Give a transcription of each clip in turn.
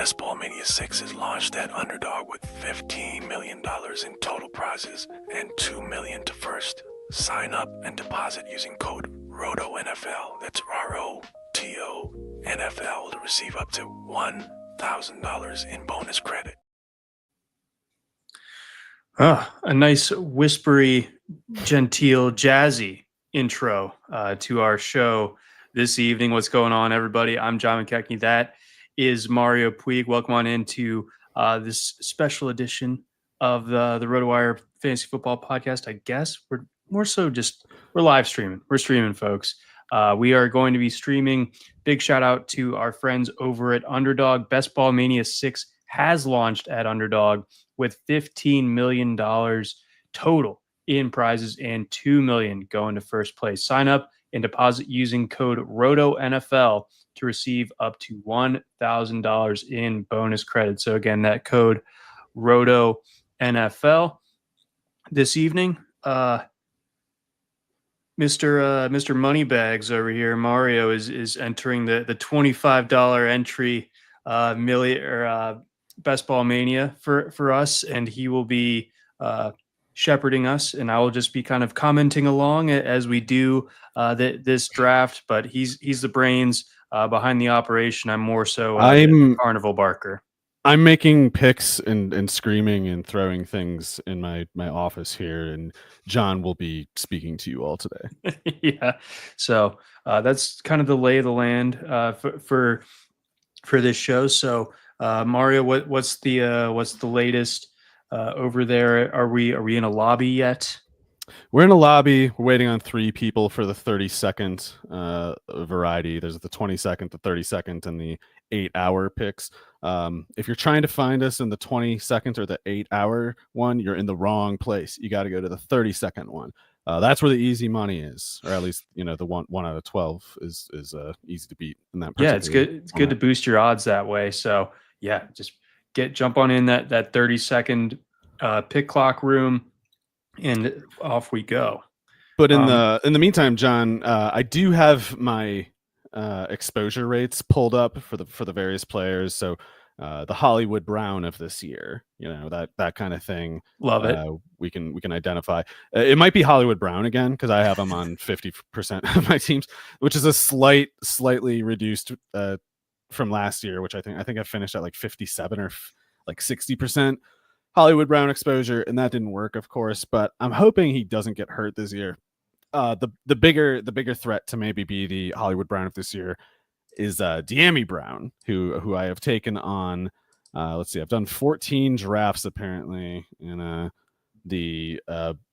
Best Ball Mania VI is launched at Underdog with $15 million in total prizes and $2 million to first. Sign up and deposit using code ROTONFL. That's ROTO NFL to receive up to $1,000 in bonus credit. A nice whispery, genteel, jazzy intro to our show this evening. What's going on, everybody? I'm John McKechnie. That is Mario Puig. Welcome on into this special edition of the RotoWire Fantasy Football Podcast. I guess we're live streaming. We're streaming, folks. We are going to be streaming. Big shout out to our friends over at Underdog. Best Ball Mania 6 has launched at Underdog with $15 million total in prizes and $2 million going to first place. Sign up and deposit using code ROTONFL to receive up to $1,000 in bonus credit. So again, that code ROTONFL. This evening, Mr. Moneybags over here, Mario, is entering the $25 entry Best Ball Mania for us, and he will be shepherding us, and I will just be kind of commenting along as we do this draft. But he's the brains behind the operation. I'm more so the carnival barker. I'm making picks and screaming and throwing things in my office here, and John will be speaking to you all today. Yeah, so that's kind of the lay of the land for this show. So Mario, what's the latest over there? Are we in a lobby yet? We're in a lobby. We're waiting on 3 people for the 30-second variety. There's the 20-second, the 30-second, and the 8-hour picks. If you're trying to find us in the 20-second or the 8-hour one, you're in the wrong place. You got to go to the 30-second one. That's where the easy money is, or at least the one out of 12 is easy to beat in that. Yeah, it's good. It's good to boost your odds that way. So yeah, just jump on in that 30-second pick clock room, and off we go. But in the meantime, John, I do have my exposure rates pulled up for the various players. So the Hollywood Brown of this year, that kind of thing. Love it. We can identify. It might be Hollywood Brown again because I have him on 50% of my teams, which is a slightly reduced from last year, which I think I finished at like 57 or like 60% Hollywood Brown exposure, and that didn't work, of course. But I'm hoping he doesn't get hurt this year. The bigger threat to maybe be the Hollywood Brown of this year is De'Ami Brown, who I have taken on. Let's see, I've done 14 drafts apparently in the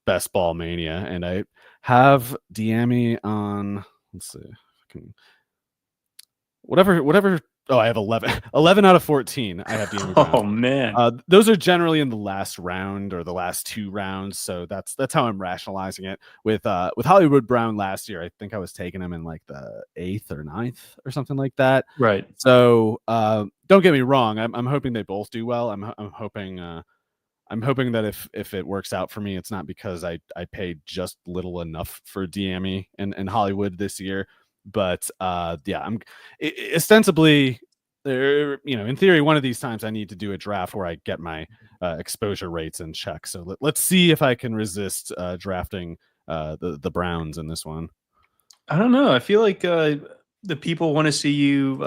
Best Ball Mania, and I have De'Ami on. Let's see, if I can, whatever. Oh, I have 11 out of 14. I have De'Ami Brown. Oh man, those are generally in the last round or the last 2 rounds. So that's how I'm rationalizing it. With Hollywood Brown last year, I think I was taking him in like the 8th or 9th or something like that. Right. So don't get me wrong. I'm hoping they both do well. I'm hoping that if it works out for me, it's not because I paid just little enough for De'Ami and Hollywood this year. But yeah, I'm ostensibly there. In theory, one of these times I need to do a draft where I get my exposure rates in check. So let's see if I can resist drafting the Browns in this one. I don't know. I feel like the people want to see you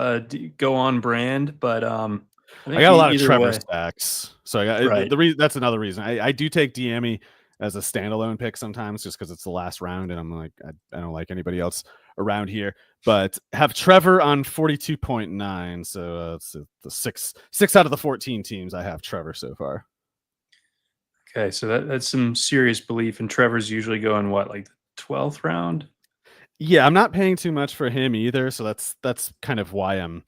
go on brand, but I got a lot of Trevor stacks, so I got that's another reason. I do take De'Ami as a standalone pick sometimes, just because it's the last round, and I'm like I don't like anybody else around here, but have Trevor on 42.9. So it's the six out of the 14 teams I have Trevor so far. Okay, so that's some serious belief, and Trevor's usually going like the 12th round. Yeah, I'm not paying too much for him either, so that's kind of why I'm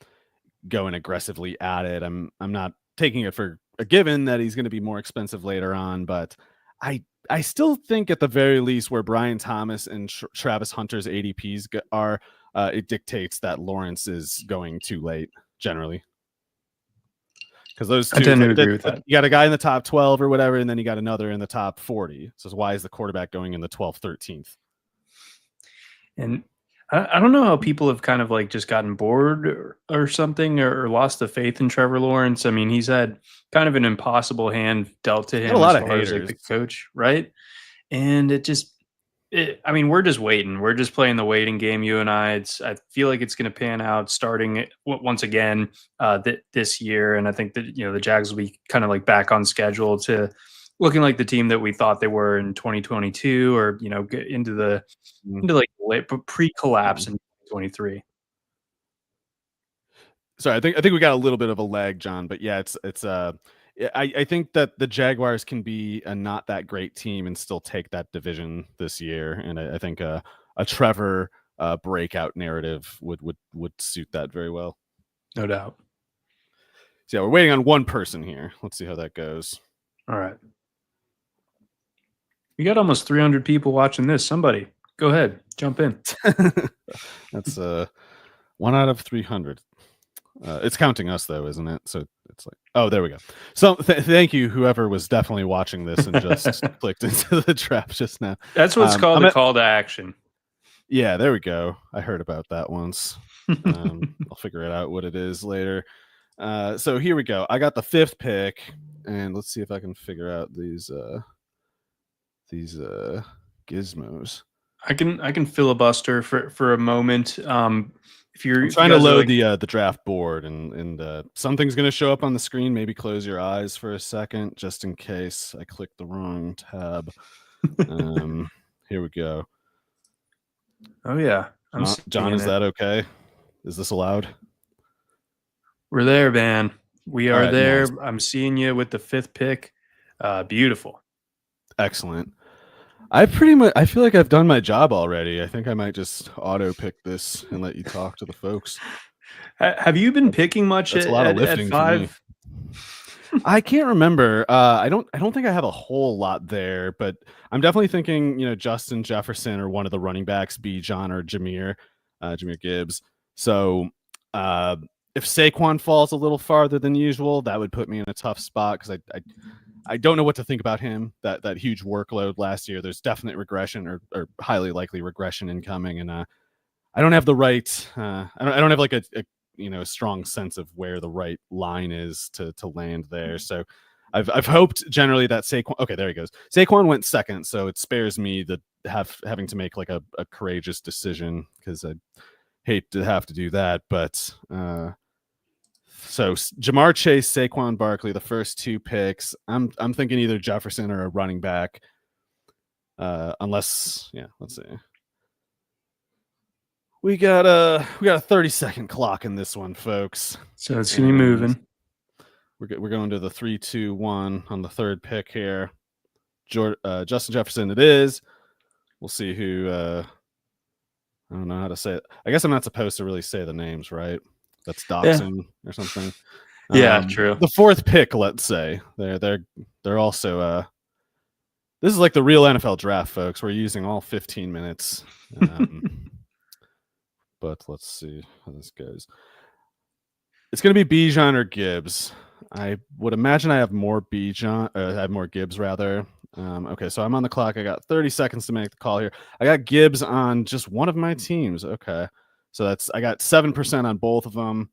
going aggressively at it. I'm not taking it for a given that he's going to be more expensive later on, but I still think at the very least where Brian Thomas and Travis Hunter's ADPs are, it dictates that Lawrence is going too late generally. Because those two, I tend to agree with that. You got a guy in the top 12 or whatever, and then you got another in the top 40. So why is the quarterback going in the 12th, 13th? And I don't know how people have kind of like just gotten bored or something or lost the faith in Trevor Lawrence. I mean, he's had kind of an impossible hand dealt to Got a him as lot of far as like haters. the coach, right? And I mean, we're just waiting. We're just playing the waiting game, you and I. I feel like it's going to pan out starting once again this year, and I think that the Jags will be kind of like back on schedule to looking like the team that we thought they were in 2022, or get Mm, into like late pre-collapse mm. in 2023. Sorry, I think we got a little bit of a lag, John, but yeah, I think that the Jaguars can be a not that great team and still take that division this year, and I think a Trevor breakout narrative would suit that very well. No doubt. So yeah, we're waiting on one person here. Let's see how that goes. All right. We got almost 300 people watching this. Somebody, go ahead, jump in. That's 1 out of 300. It's counting us though, isn't it? So it's like, oh, there we go. So thank you, whoever was definitely watching this and just clicked into the trap just now. That's what's called a call to action. Yeah, there we go. I heard about that once. I'll figure it out what it is later. So here we go. I got the 5th pick, and let's see if I can figure out these gizmos. I can filibuster for a moment. If you're I'm trying to load the draft board, and something's going to show up on the screen. Maybe close your eyes for a second, just in case I click the wrong tab. Here we go. Oh yeah, John, is that okay? Is this allowed? We're there, man. We are there. Nice. I'm seeing you with the 5th pick. Beautiful. Excellent. I feel like I've done my job already. I think I might just auto pick this and let you talk to the folks. Have you been picking much That's a lot of lifting at 5? I can't remember. I don't think I have a whole lot there, but I'm definitely thinking, Justin Jefferson or one of the running backs, Bijan or Jahmyr Gibbs. So if Saquon falls a little farther than usual, that would put me in a tough spot because I don't know what to think about him. That huge workload last year. There's definite regression or highly likely regression incoming, and I don't have the right. I don't have like a strong sense of where the right line is to land there. So I've hoped generally that Saquon. Okay, there he goes. Saquon went 2nd, so it spares me the having to make like a courageous decision because I hate to have to do that. But so Jamar Chase, Saquon Barkley, the first 2 picks. I'm thinking either Jefferson or a running back. Let's see. We got a 30-second clock in this one, folks. So it's gonna be moving. We're going to the 3, 2, 1 on the 3rd pick here. Justin Jefferson it is. We'll see who. I don't know how to say it. I guess I'm not supposed to really say the names, right? That's doxing or something. Yeah, true. The 4th pick, let's say. They're also. This is like the real NFL draft, folks. We're using all 15 minutes. But let's see how this goes. It's going to be Bijan or Gibbs. I would imagine I have more Bijan. I have more Gibbs rather. Okay, so I'm on the clock. I got 30 seconds to make the call here. I got Gibbs on just one of my teams. Okay, so I got 7% on both of them.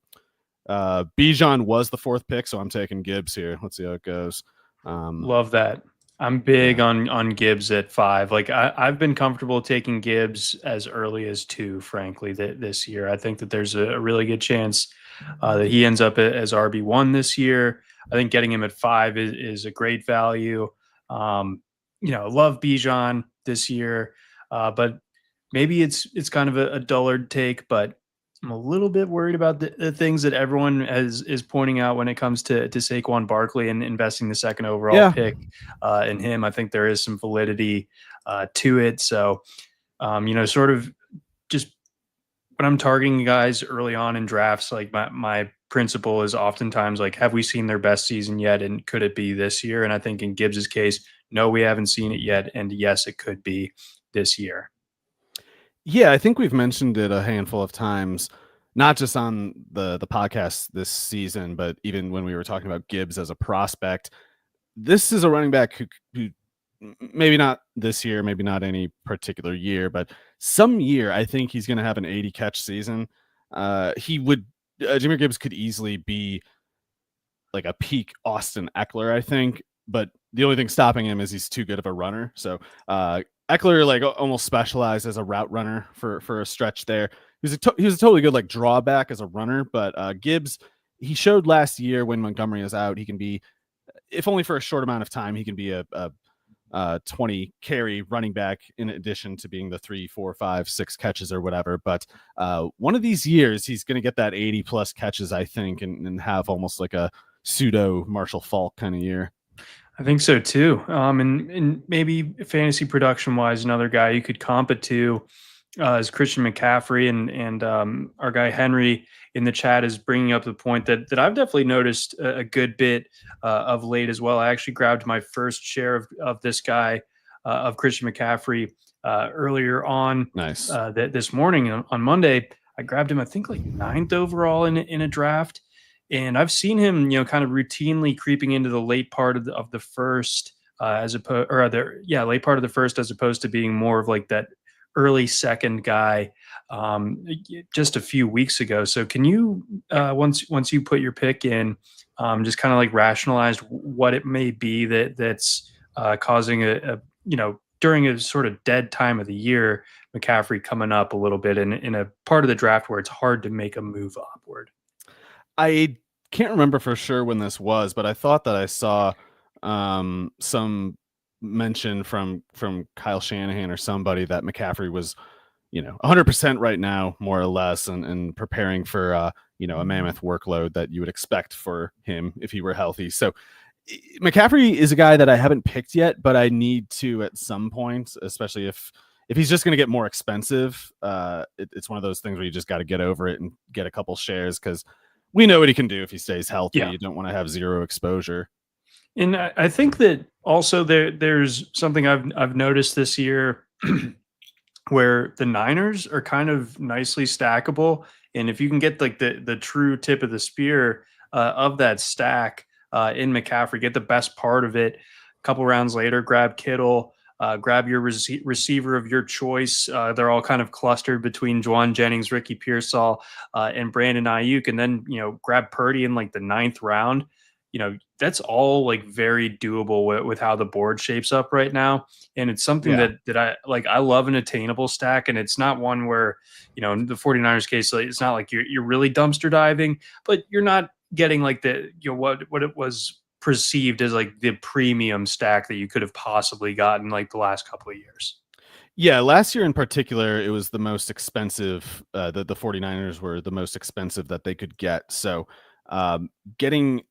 Bijan was the 4th pick, so I'm taking Gibbs here. Let's see how it goes. Love that. I'm big on Gibbs at 5. Like I've been comfortable taking Gibbs as early as 2, frankly, this year. I think that there's a really good chance that he ends up as RB1 this year. I think getting him at 5 is a great value. Love Bijan this year, but maybe it's kind of a dullard take, but I'm a little bit worried about the things that everyone is pointing out when it comes to Saquon Barkley and investing the 2nd overall pick in him. I think there is some validity to it. So, sort of just when I'm targeting guys early on in drafts, like my principle is oftentimes like, have we seen their best season yet? And could it be this year? And I think in Gibbs's case, no, we haven't seen it yet. And yes, it could be this year. Yeah, I think we've mentioned it a handful of times, not just on the podcast this season, but even when we were talking about Gibbs as a prospect. This is a running back who maybe not this year, maybe not any particular year, but some year I think he's going to have an 80 catch season. Jahmyr Gibbs could easily be like a peak Austin Eckler, I think, but the only thing stopping him is he's too good of a runner. So Eckler like almost specialized as a route runner for a stretch there. He was a totally good like drawback as a runner, but Gibbs, he showed last year when Montgomery is out, he can be, if only for a short amount of time, he can be a 20 carry running back in addition to being the 3, 4, 5, 6 catches or whatever. But one of these years he's going to get that 80 plus catches, I think, and have almost like a pseudo Marshall Faulk kind of year. I think so too. And maybe fantasy production wise, another guy you could comp it to is Christian McCaffrey, and our guy Henry in the chat is bringing up the point that I've definitely noticed a good bit of late as well. I actually grabbed my first share of this guy of Christian McCaffrey earlier on. Nice. This morning on Monday. I grabbed him, I think, like 9th overall in a draft. And I've seen him, kind of routinely creeping into the late part of the first, late part of the first, as opposed to being more of like that early second guy just a few weeks ago. So can you, once you put your pick in, just kind of like rationalize what it may be that's causing during a sort of dead time of the year, McCaffrey coming up a little bit in a part of the draft where it's hard to make a move upward? I can't remember for sure when this was, but I thought that I saw some mention from Kyle Shanahan or somebody that McCaffrey was, 100% right now, more or less, and preparing for a mammoth workload that you would expect for him if he were healthy. So McCaffrey is a guy that I haven't picked yet, but I need to at some point, especially if he's just going to get more expensive. It's one of those things where you just got to get over it and get a couple shares, because we know what he can do if he stays healthy. Yeah. You don't want to have zero exposure. And I think that also there's something I've noticed this year where the Niners are kind of nicely stackable. And if you can get like the true tip of the spear of that stack in McCaffrey, get the best part of it. A couple rounds later, grab Kittle, grab your receiver of your choice. They're all kind of clustered between Juwan Jennings, Ricky Pearsall, and Brandon Ayuk. And then, grab Purdy in like the 9th round. That's all like very doable with how the board shapes up right now. And it's something that I like. I love an attainable stack, and it's not one where, in the 49ers case, like, it's not like you're really dumpster diving, but you're not getting like the, what it was perceived as like the premium stack that you could have possibly gotten like the last couple of years. Yeah, last year in particular, it was the most expensive. The 49ers were the most expensive that they could get. So getting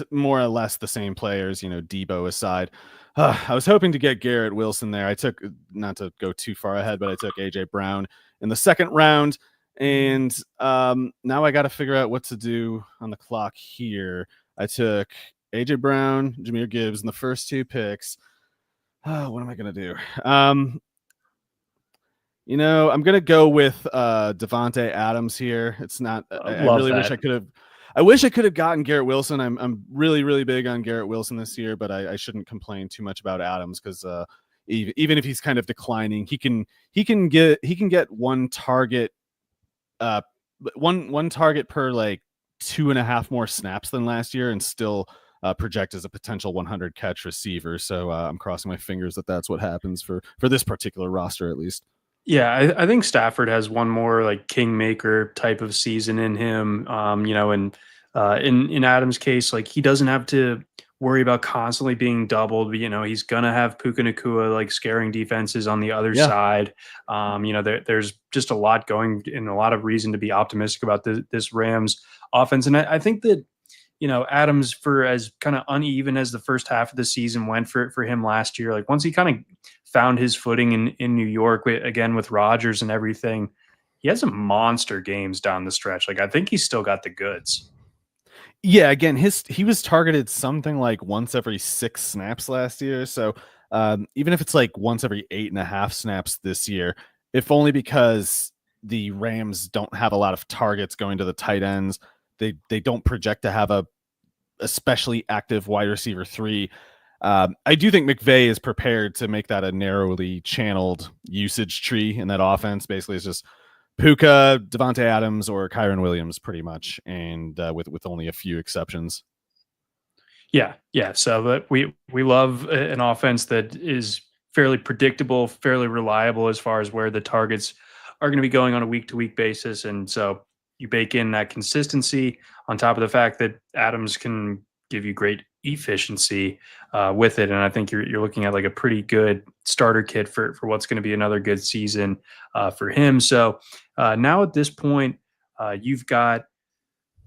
more or less the same players, Debo aside. I was hoping to get Garrett Wilson there. I took, not to go too far ahead, but I took A.J. Brown in the 2nd round. And now I got to figure out what to do on the clock here. I took A.J. Brown, Jahmyr Gibbs in the first 2 picks. What am I going to do? I'm going to go with Devontae Adams here. It's not, I really wish I could have. I wish I could have gotten Garrett Wilson. I'm really, really big on Garrett Wilson this year, but I shouldn't complain too much about Adams, because even if he's kind of declining, he can get one target per like 2.5 more snaps than last year, and still project as a potential 100 catch receiver. So I'm crossing my fingers that that's what happens for this particular roster, at least. Yeah, I think Stafford has one more like kingmaker type of season in him. And in Adams' case, like he doesn't have to worry about constantly being doubled. He's gonna have Puka Nacua like scaring defenses on the other side. There's just a lot going and a lot of reason to be optimistic about this Rams offense. And I think that Adams, for as kind of uneven as the first half of the season went for him last year, like once he kind of found his footing in New York again with Rodgers and everything, he has some monster games down the stretch. Like I think he's still got the goods. Yeah, again, he was targeted something like once every 6 snaps last year. So even if it's like once every 8.5 snaps this year, if only because the Rams don't have a lot of targets going to the tight ends, they don't project to have a especially active wide receiver 3. I do think McVay is prepared to make that a narrowly channeled usage tree in that offense. Basically, it's just Puka, Devontae Adams, or Kyron Williams, pretty much, and with only a few exceptions. Yeah. So but we love an offense that is fairly predictable, fairly reliable as far as where the targets are going to be going on a week to week basis, and so you bake in that consistency on top of the fact that Adams can give you great efficiency with it, and I think you're looking at like a pretty good starter kit for what's going to be another good season for him. So now at this point, you've got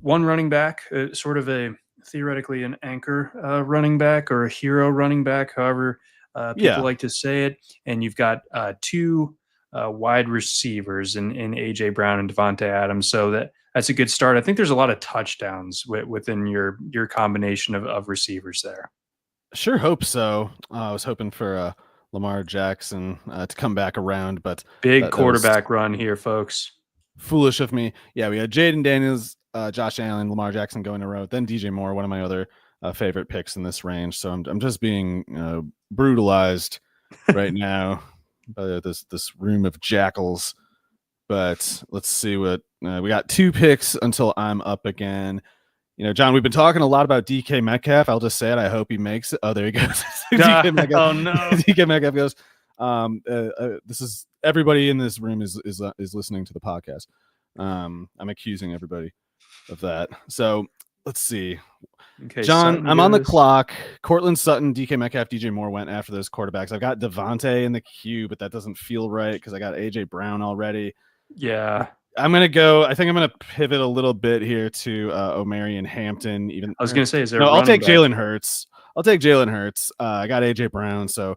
one running back, sort of a theoretically an anchor running back or a hero running back, however people like to say it. And you've got two wide receivers in AJ Brown and Devontae Adams. So that's a good start. I think there's a lot of touchdowns within your combination of receivers there. Sure hope so. I was hoping for Lamar Jackson to come back around, but big quarterback run here, folks. Foolish of me. Yeah, we had Jaden Daniels, Josh Allen, Lamar Jackson going in a row, then DJ Moore, one of my other favorite picks in this range. So I'm just being brutalized right now by this room of jackals. But let's see what we got. 2 picks until I'm up again. John, we've been talking a lot about DK Metcalf. I'll just say it. I hope he makes it. Oh, there he goes. DK Metcalf. Oh no. DK Metcalf goes. This is everybody in this room is listening to the podcast. I'm accusing everybody of that. So let's see. Okay, John, Sutton I'm on the clock. Cortland Sutton, DK Metcalf, DJ Moore went after those quarterbacks. I've got Devontae in the queue, but that doesn't feel right because I got AJ Brown already. Yeah. I'm gonna go. I think I'm gonna pivot a little bit here to Omarion Hampton. Even I was gonna say, is there? No, I'll take Jalen Hurts. I got AJ Brown, so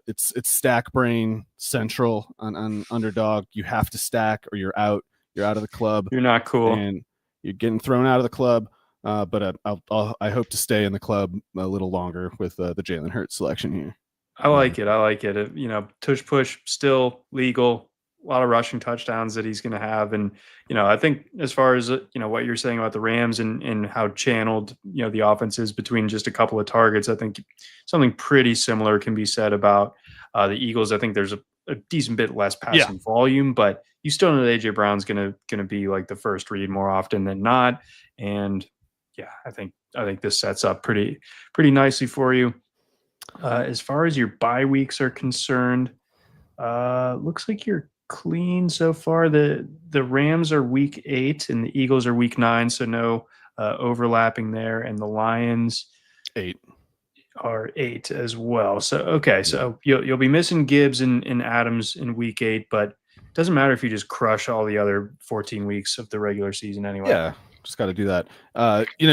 it's stack brain central on Underdog. You have to stack, or you're out. You're out of the club. You're not cool, and you're getting thrown out of the club. But I hope to stay in the club a little longer with the Jalen Hurts selection here. I like it. Tush push still legal. A lot of rushing touchdowns that he's going to have. And, I think as far as, what you're saying about the Rams and how channeled, the offense is between just a couple of targets, I think something pretty similar can be said about the Eagles. I think there's a decent bit less passing volume, but you still know that AJ Brown's going to be like the first read more often than not. And yeah, I think this sets up pretty nicely for you. As far as your bye weeks are concerned, looks like you're clean so far. The Rams are week 8 and the Eagles are week 9, so no overlapping there. And the Lions 8 are 8 as well. So okay, so you'll be missing Gibbs and Adams in week 8, but it doesn't matter if you just crush all the other 14 weeks of the regular season anyway. Yeah. Just got to do that.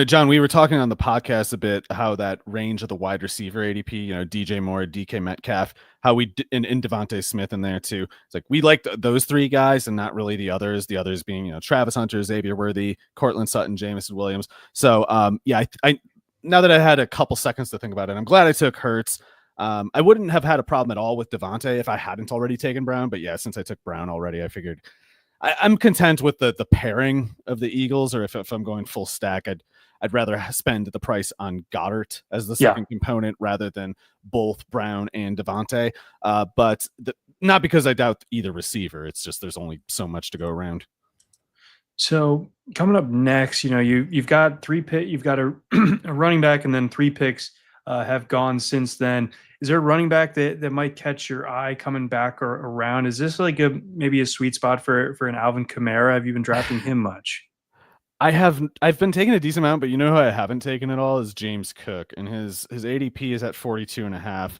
John, we were talking on the podcast a bit how that range of the wide receiver ADP, DJ Moore, DK Metcalf, how we in Devontae Smith in there too. It's like we liked those 3 guys and not really the others. The others being Travis Hunter, Xavier Worthy, Cortland Sutton, Jamison Williams. So I now that I had a couple seconds to think about it, I'm glad I took Hurts. I wouldn't have had a problem at all with Devontae if I hadn't already taken Brown, but yeah, since I took Brown already, I figured. I'm content with the pairing of the Eagles, or if I'm going full stack, I'd rather spend the price on Goddard as the second component rather than both Brown and Devontae. But not because I doubt either receiver. It's just there's only so much to go around. So coming up next, you've got 3 picks, you've got a running back, and then 3 picks have gone since then. Is there a running back that might catch your eye coming back or around? Is this like maybe a sweet spot for an Alvin Kamara? Have you been drafting him much? I've been taking a decent amount, but who I haven't taken at all is James Cook, and his ADP is at 42.5.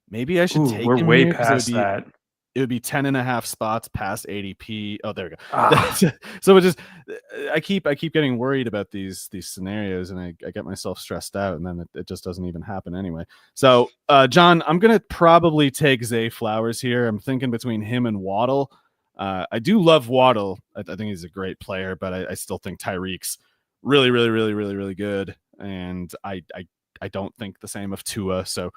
Maybe I should take him. We're way past that. It would be 10.5 spots past ADP. Oh, there we go. So I keep getting worried about these scenarios, and I get myself stressed out, and then it just doesn't even happen anyway. So, John, I'm gonna probably take Zay Flowers here. I'm thinking between him and Waddle. I do love Waddle. I think he's a great player, but I still think Tyreek's really, really, really, really, really good, and I don't think the same of Tua. So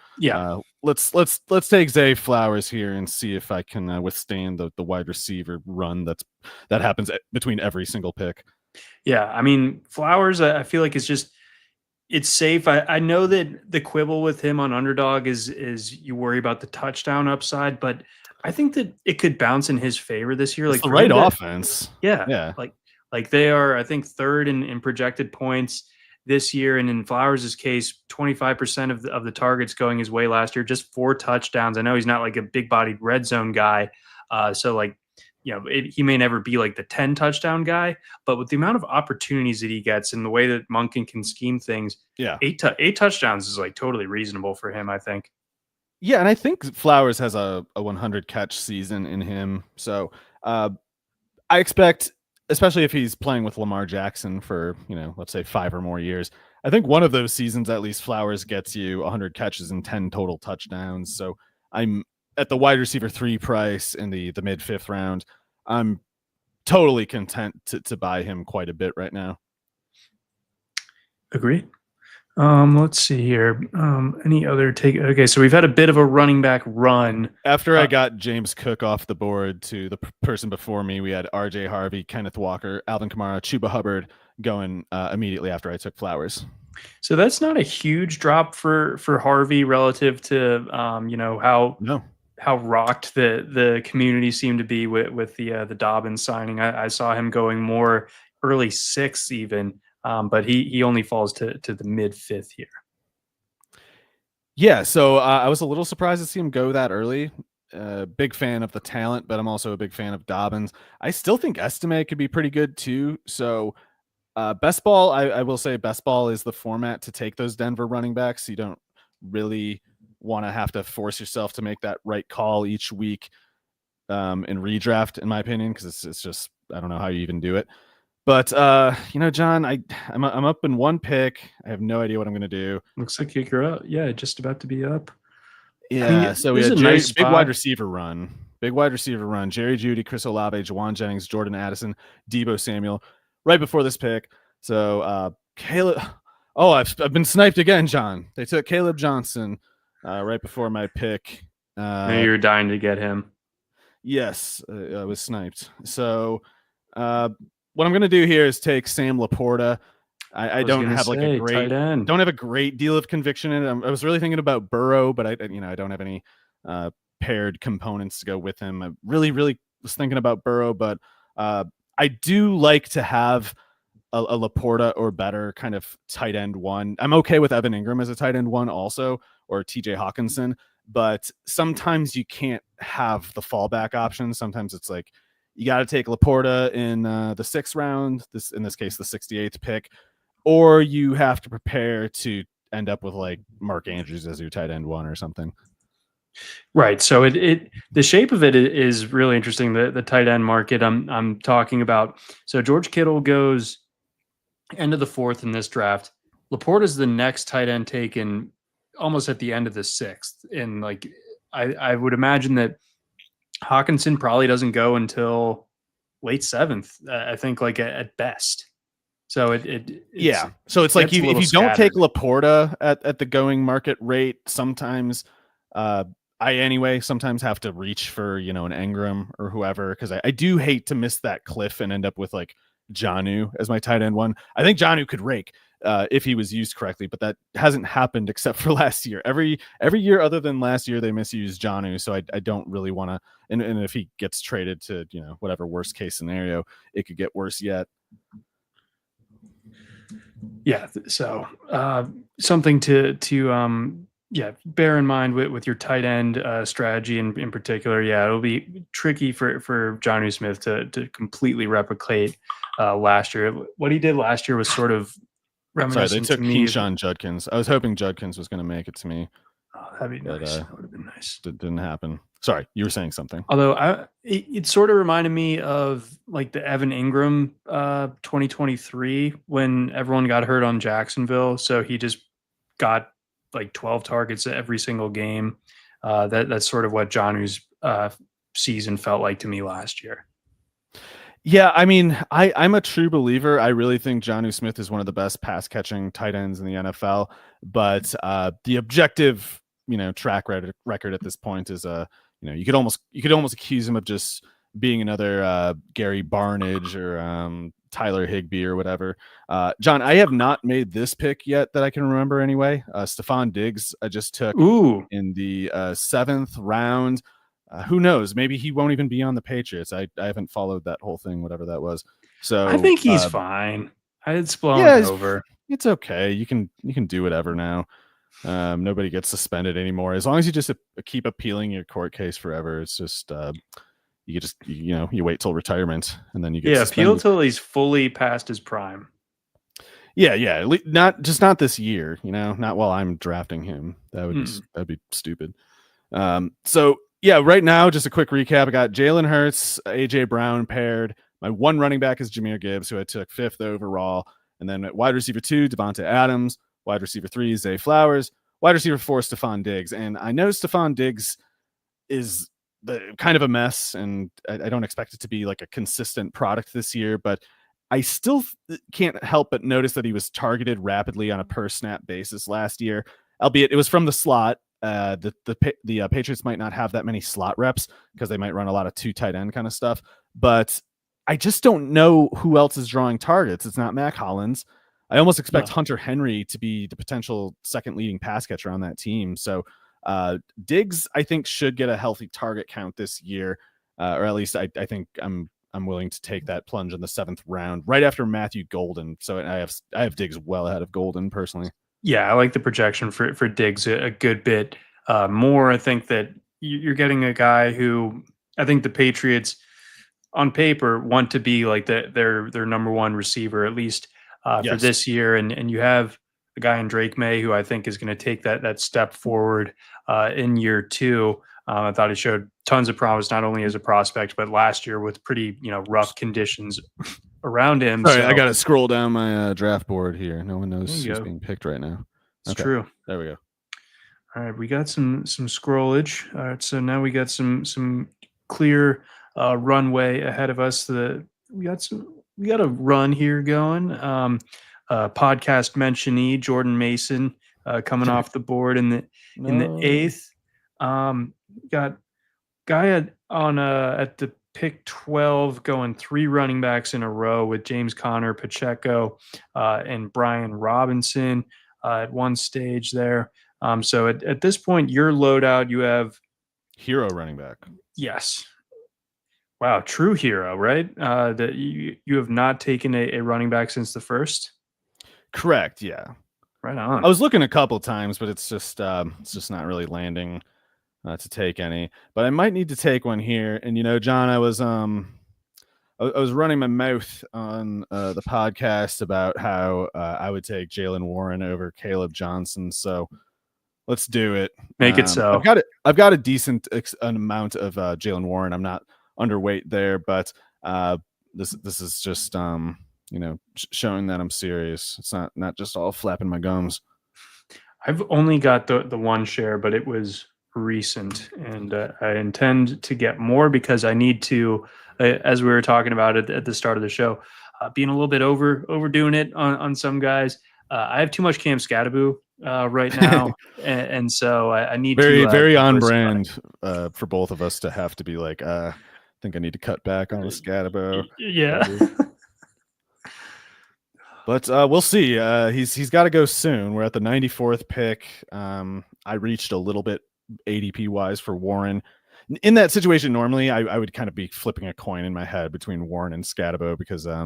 let's take Zay Flowers here and see if I can withstand the wide receiver run that happens between every single pick. Yeah, I mean Flowers, I feel like it's just it's safe. I know that the quibble with him on Underdog is you worry about the touchdown upside, but I think that it could bounce in his favor this year. It's Like the for right him to, offense. yeah, Yeah. like they are, I think, third in projected points this year, and in Flowers' case, 25% of the targets going his way last year, just 4 touchdowns. I know he's not like a big bodied red zone guy, so like he may never be like the 10 touchdown guy, but with the amount of opportunities that he gets and the way that Monken can scheme things, Yeah. eight touchdowns is like totally reasonable for him, I think. Yeah, and I think Flowers has a 100 catch season in him. So I expect, especially if he's playing with Lamar Jackson for, let's say 5 or more years, I think one of those seasons at least Flowers gets you 100 catches and 10 total touchdowns. So I'm at the wide receiver 3 price in the mid 5th round. I'm totally content to buy him quite a bit right now. Agree. Let's see here. Any other take? Okay, so we've had a bit of a running back run. After I got James Cook off the board to the person before me, we had RJ Harvey, Kenneth Walker, Alvin Kamara, Chuba Hubbard going immediately after I took Flowers. So that's not a huge drop for Harvey relative to how rocked the community seemed to be with the Dobbins signing. I saw him going more early 6th even, but he only falls to the mid 5th here. Yeah, so I was a little surprised to see him go that early. Big fan of the talent, but I'm also a big fan of Dobbins. I still think Estime could be pretty good too. So best ball, I will say best ball is the format to take those Denver running backs. You don't really want to have to force yourself to make that right call each week in redraft, in my opinion, because it's just, I don't know how you even do it. But John, I'm up in 1 pick. I have no idea what I'm going to do. Looks like you're up. Yeah, just about to be up. Yeah, so we had big wide receiver run. Jerry Jeudy, Chris Olave, Jawan Jennings, Jordan Addison, Deebo Samuel, right before this pick. So Caleb. Oh, I've been sniped again, John. They took Caleb Johnson right before my pick. You're dying to get him. Yes, I was sniped. So what I'm going to do here is take Sam Laporta. I don't have like a great, don't have a great deal of conviction in it. I was really thinking about Burrow, but I don't have any paired components to go with him. I really was thinking about Burrow, but I do like to have a Laporta or better kind of tight end 1. I'm okay with Evan Ingram as a tight end 1 also, or TJ Hawkinson, but sometimes you can't have the fallback option. Sometimes it's like, you got to take Laporta in the 6th round, in this case, the 68th pick, or you have to prepare to end up with like Mark Andrews as your tight end 1 or something. Right. So the shape of it is really interesting. The tight end market I'm talking about. So George Kittle goes end of the 4th in this draft. Laporta is the next tight end taken almost at the end of the 6th. And like I would imagine that Hawkinson probably doesn't go until late 7th, I think, like at best. So so it's like if you don't take Laporta at the going market rate, sometimes I sometimes have to reach for an Ingram or whoever, because I do hate to miss that cliff and end up with like Jonnu as my tight end 1. I think Jonnu could rake if he was used correctly, but that hasn't happened except for last year. Every year other than last year, they misused Jonnu, so I don't really want to. And if he gets traded to whatever worst case scenario, it could get worse yet. Yeah, so something to bear in mind with your tight end strategy in particular. Yeah, it'll be tricky for Jonnu Smith to completely replicate last year. What he did last year was sort of reminiscent. Sorry, they took Keyshawn Judkins. I was hoping Judkins was going to make it to me. Oh, that'd be nice. That would have been nice. It didn't happen. Sorry, you were saying something. Although it sort of reminded me of like the Evan Ingram 2023 when everyone got hurt on Jacksonville. So he just got like 12 targets every single game. That's sort of what Jonnu's season felt like to me last year. Yeah, I mean, I'm a true believer. I really think Jonnu Smith is one of the best pass catching tight ends in the NFL. But the objective, track record at this point is you could almost accuse him of just being another Gary Barnidge or Tyler Higbee or whatever. John, I have not made this pick yet that I can remember anyway. Stephon Diggs I just took in the 7th round. Who knows? Maybe he won't even be on the Patriots. I haven't followed that whole thing, whatever that was. So I think he's fine. It's blown over. It's okay. You can do whatever now. Nobody gets suspended anymore. As long as you just keep appealing your court case forever, it's just you wait till retirement and then you get suspended. Appeal till he's fully past his prime. Yeah. Not this year, not while I'm drafting him. That'd be stupid. So yeah, right now, just a quick recap. I got Jalen Hurts, AJ Brown paired. My one running back is Jahmyr Gibbs, who I took 5th overall. And then at wide receiver 2, Devonta Adams. Wide receiver 3, Zay Flowers. Wide receiver 4, Stephon Diggs. And I know Stephon Diggs is kind of a mess, and I don't expect it to be like a consistent product this year, but I still can't help but notice that he was targeted rapidly on a per snap basis last year, albeit it was from the slot. The Patriots might not have that many slot reps because they might run a lot of 2 tight end kind of stuff, but I just don't know who else is drawing targets. It's not Mac Hollins. I almost expect Hunter Henry to be the potential second leading pass catcher on that team. So Diggs, I think, should get a healthy target count this year, or at least I think I'm willing to take that plunge in the 7th round, right after Matthew Golden. So I have Diggs well ahead of Golden personally. Yeah, I like the projection for Diggs a good bit more. I think that you're getting a guy who I think the Patriots on paper want to be like their number one receiver, at least for this year. And you have a guy in Drake May who I think is going to take that step forward in year 2. I thought he showed tons of promise, not only as a prospect, but last year with pretty rough conditions around him. Sorry, I got to scroll down my draft board here. No one knows who's being picked right now. It's true. There we go. All right, we got some scrollage. All right, so now we got some clear runway ahead of us. We got a run here going. Podcast mentionee Jordan Mason coming off the board in the 8th. Got guy at the pick 12 going 3 running backs in a row with James Conner, Pacheco, and Brian Robinson at one stage there. So at this point, your loadout, you have hero running back. Yes. Wow, true hero, right? That you have not taken a running back since the 1st. Correct. Yeah. Right on. I was looking a couple times, but it's just not really landing to take any. But I might need to take one here. And John, I was running my mouth on the podcast about how I would take Jaylen Warren over Caleb Johnson. So let's do it. Make it so. I've got a decent amount of Jaylen Warren. I'm not underweight there, but this is just showing that I'm serious. It's not just all flapping my gums. I've only got the one share, but it was recent, and I intend to get more because I need to, as we were talking about it at the start of the show, being a little bit overdoing it on some guys. I have too much Cam Scatterboo right now, and so I need very on brand for both of us to have to be like, I think I need to cut back on the Scatterboo. Yeah. But we'll see. He's got to go soon. We're at the 94th pick. I reached a little bit ADP wise for Warren. In that situation, normally I would kind of be flipping a coin in my head between Warren and Scatterboo because I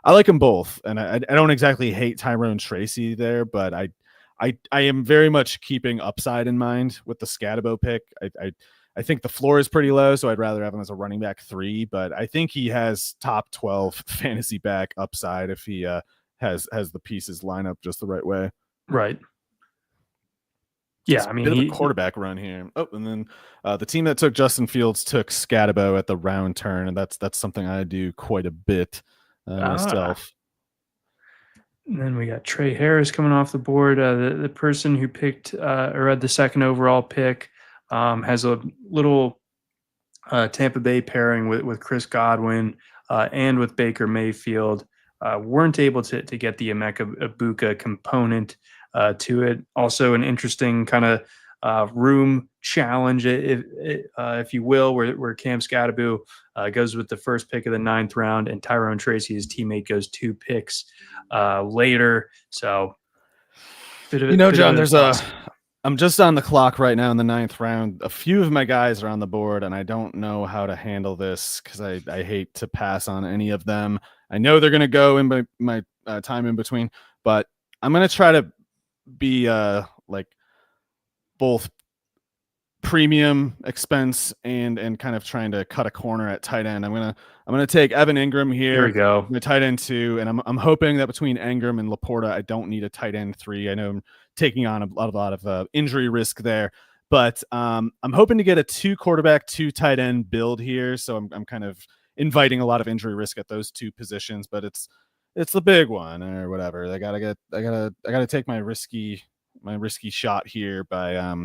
like them both, and I don't exactly hate Tyrone Tracy there, but I am very much keeping upside in mind with the Scatterboo pick. I think the floor is pretty low, so I'd rather have him as a running back 3, but I think he has top 12 fantasy back upside if he has the pieces line up just the right way. Right. Yeah, I mean, bit of a quarterback run here. Oh, and then the team that took Justin Fields took Scatterboo at the round turn, and that's something I do quite a bit myself. And then we got Trey Harris coming off the board. The person who picked or had the 2nd overall pick has a little Tampa Bay pairing with Chris Godwin and with Baker Mayfield. Weren't able to get the Emeka Ibuka component to it. Also an interesting kind of room challenge, if you will, where Cam Scatterbo goes with the first pick of the 9th round, and Tyrone Tracy, his teammate, goes 2 picks later. So, John, I'm just on the clock right now in the 9th round. A few of my guys are on the board, and I don't know how to handle this because I hate to pass on any of them. I know they're going to go in my time in between, but I'm going to try to be like both premium expense and kind of trying to cut a corner at tight end. I'm gonna take Evan Ingram here. Here we go. My tight end 2, and I'm hoping that between Ingram and Laporta, I don't need a tight end 3. I know I'm taking on a lot of injury risk there, but I'm hoping to get a 2 quarterback, 2 tight end build here. So I'm kind of inviting a lot of injury risk at those 2 positions, but it's the big one or whatever. I gotta take my risky shot here by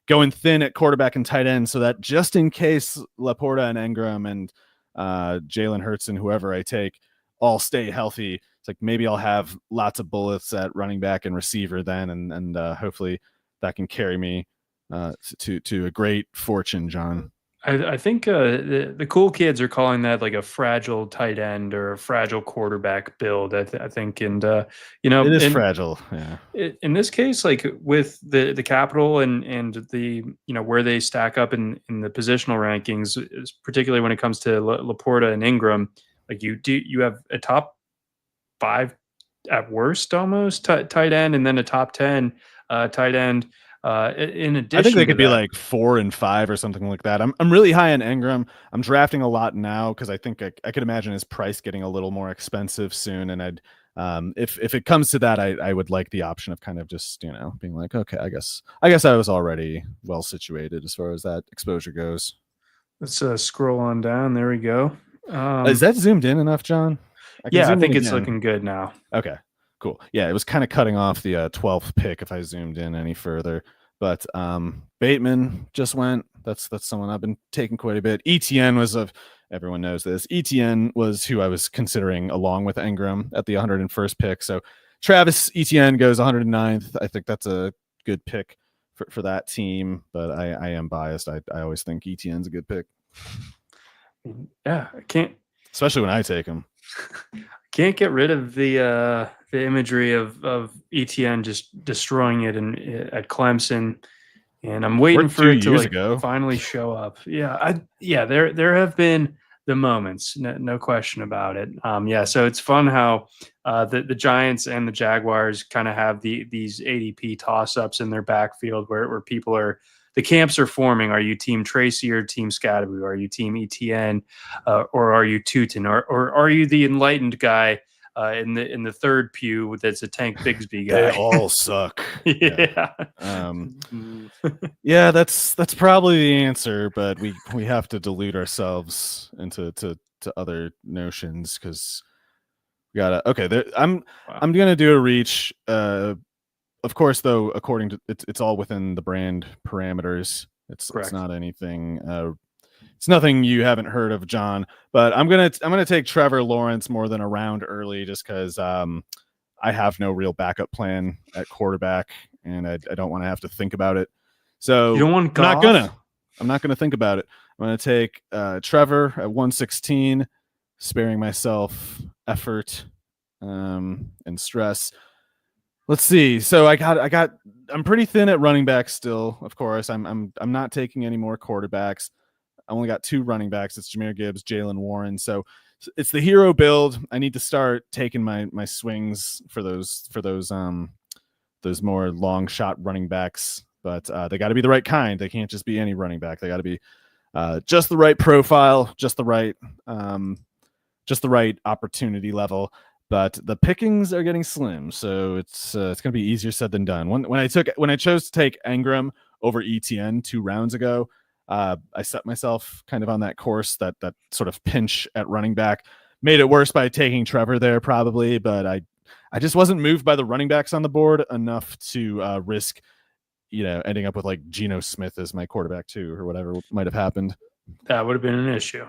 going thin at quarterback and tight end, so that just in case Laporta and Ingram and Jalen Hurts and whoever I take all stay healthy, it's like maybe I'll have lots of bullets at running back and receiver then, and hopefully that can carry me to a great fortune, John. I think the cool kids are calling that like a fragile tight end or a fragile quarterback build. I think, and it is fragile. Yeah. In this case, like with the capital and the where they stack up in the positional rankings, particularly when it comes to Laporta and Ingram, like you have a top 5 at worst almost tight end, and then a top 10 tight end. In addition, I think they could be like 4 and 5 or something like that. I'm really high on Ingram. I'm drafting a lot now because I think I could imagine his price getting a little more expensive soon. And I'd if it comes to that, I would like the option of kind of just being like, okay, I guess I was already well situated as far as that exposure goes. Let's scroll on down. There we go. Is that zoomed in enough, John? I think it's looking good now. Okay. Cool. Yeah, it was kind of cutting off the 12th pick if I zoomed in any further. But Bateman just went. That's someone I've been taking quite a bit. ETN was everyone knows this. ETN was who I was considering along with Ingram at the 101st pick. So Travis Etienne goes 109th. I think that's a good pick for that team. But I am biased. I always think Etienne's a good pick. Yeah, I can't. Especially when I take him. Can't get rid of the imagery of ETN just destroying it at Clemson, and I'm waiting for it to finally show up. There have been the moments, no question about it. So it's fun how the Giants and the Jaguars kind of have these ADP toss-ups in their backfield where people are. The camps are forming. Are you team Tracy or team Scatterby? Are you team ETN or are you Tootin? Or are you the enlightened guy in the third pew that's a Tank Bigsby guy? They all suck. Yeah. Yeah, that's probably the answer, but we have to delude ourselves into other notions because we gotta. Okay, I'm gonna do a reach. Of course, though, according to it's all within the brand parameters. It's not anything. It's nothing you haven't heard of, John. But I'm gonna take Trevor Lawrence more than a round early, just because I have no real backup plan at quarterback, and I don't want to have to think about it. So you don't want I'm not gonna think about it. I'm gonna take Trevor at 116, sparing myself effort and stress. Let's see. So I'm pretty thin at running back still. Of course, I'm not taking any more quarterbacks. I only got 2 running backs. It's Jahmyr Gibbs, Jalen Warren. So it's the hero build. I need to start taking my swings for those more long shot running backs. But they got to be the right kind. They can't just be any running back. They got to be just the right profile, just the right opportunity level. But the pickings are getting slim, so it's going to be easier said than done. When I chose to take Ingram over ETN 2 rounds ago, I set myself kind of on that course, that sort of pinch at running back. Made it worse by taking Trevor there probably, but I just wasn't moved by the running backs on the board enough to risk, ending up with like Geno Smith as my quarterback 2 or whatever might have happened. That would have been an issue.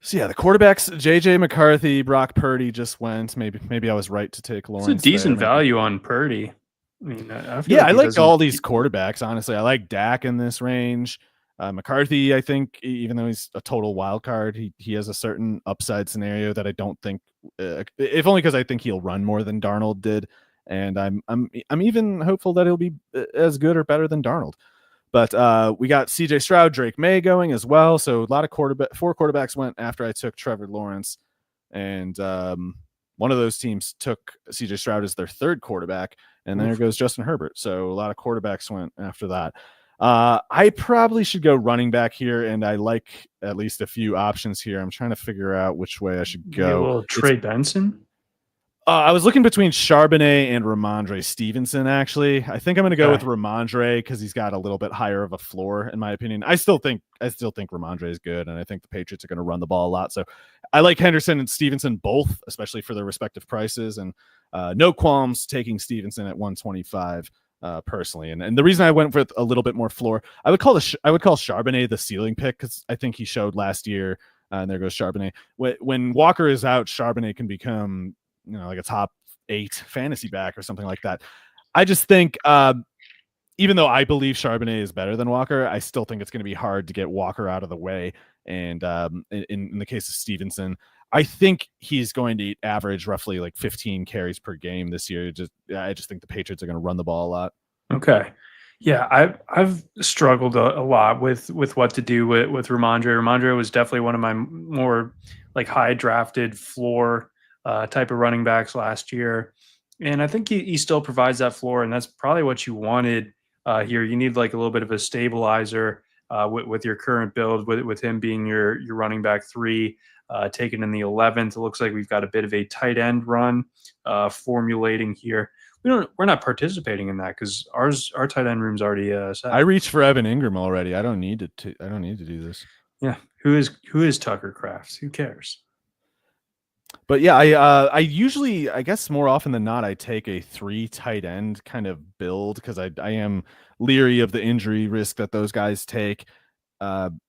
So yeah, the quarterbacks, JJ McCarthy, Brock Purdy just went. Maybe I was right to take Lawrence. It's a decent value on Purdy. I mean, I feel I he like doesn't- all these quarterbacks. Honestly, I like Dak in this range. McCarthy, I think, even though he's a total wild card, he has a certain upside scenario that I don't think, if only because I think he'll run more than Darnold did, and I'm even hopeful that he'll be as good or better than Darnold. But we got C.J. Stroud, Drake May going as well. So a lot of 4 quarterbacks went after I took Trevor Lawrence, and one of those teams took C.J. Stroud as their 3rd quarterback, and there goes Justin Herbert. So a lot of quarterbacks went after that. I probably should go running back here, and I like at least a few options here. I'm trying to figure out which way I should maybe a go. little Trey Benson. I was looking between Charbonnet and Ramondre Stevenson, actually. I think I'm going to go with Okay. Ramondre because he's got a little bit higher of a floor, in my opinion. I still think Ramondre is good, and I think the Patriots are going to run the ball a lot. So I like Henderson and Stevenson both, especially for their respective prices, and no qualms taking Stevenson at 125 personally. And the reason I went with a little bit more floor, I would call Charbonnet the ceiling pick because I think he showed last year, and there goes Charbonnet. When Walker is out, Charbonnet can become like a top 8 fantasy back or something like that. I just think, even though I believe Charbonnet is better than Walker, I still think it's going to be hard to get Walker out of the way. And in the case of Stevenson, I think he's going to average roughly like 15 carries per game this year. I just think the Patriots are going to run the ball a lot. Okay. Yeah, I've struggled a lot with what to do with Ramondre. Ramondre was definitely one of my more like high drafted floor type of running backs last year, and I think he still provides that floor, and that's probably what you wanted here. You need like a little bit of a stabilizer with your current build, with him being your running back 3, taken in the 11th. It looks like we've got a bit of a tight end run formulating here. We're not participating in that because our tight end room's already set. I reached for Evan Ingram already. I don't need to do this. Yeah, who is Tucker Kraft? Who cares? But yeah, I usually, I guess more often than not, I take a 3 tight end kind of build because I am leery of the injury risk that those guys take. I'm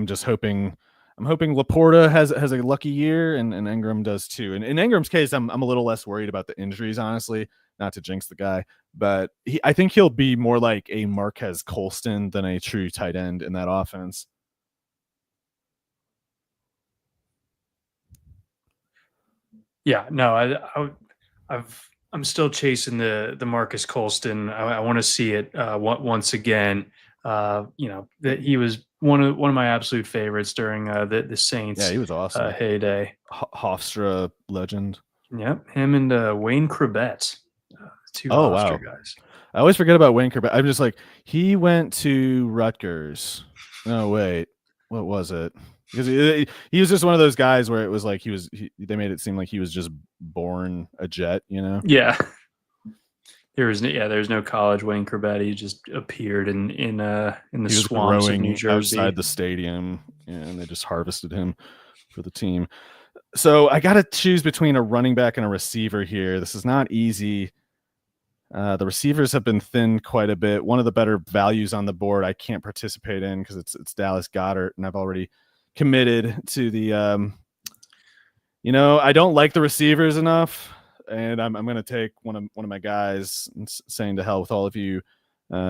just hoping. I'm hoping Laporta has a lucky year, and Ingram does too. And in Ingram's case, I'm a little less worried about the injuries, honestly. Not to jinx the guy, but I think he'll be more like a Marquez Colston than a true tight end in that offense. Yeah, no, I'm still chasing the Marcus Colston. I want to see it once again. That he was one of my absolute favorites during the Saints. Yeah, he was awesome. Heyday. Hofstra legend. Yep, him and Wayne Krebet, 2 Hofstra guys. I always forget about Wayne Krebet. I'm just like, he went to Rutgers. No, wait, what was it? Because he was just one of those guys where it was like they made it seem like he was just born a Jet, Yeah. There's no college Wayne Krebet. He just appeared in the swamps of New Jersey outside the stadium, and they just harvested him for the team. So I got to choose between a running back and a receiver here. This is not easy. The receivers have been thinned quite a bit. One of the better values on the board I can't participate in because it's Dallas Goedert, and I've already committed to the. I don't like the receivers enough, and I'm going to take one of my guys and saying to hell with all of you,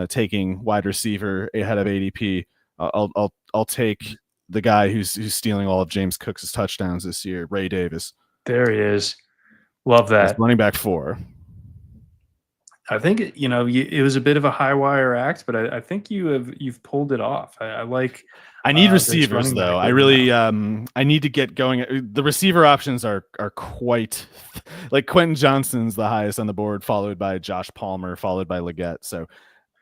taking wide receiver ahead of ADP. I'll take the guy who's stealing all of James Cook's touchdowns this year, Ray Davis. There he is. Love that. He's running back 4. I think it was a bit of a high wire act, but I think you've pulled it off. I like. I need receivers though. I really I need to get going. The receiver options are quite like Quentin Johnston's the highest on the board, followed by Josh Palmer, followed by Leggett. So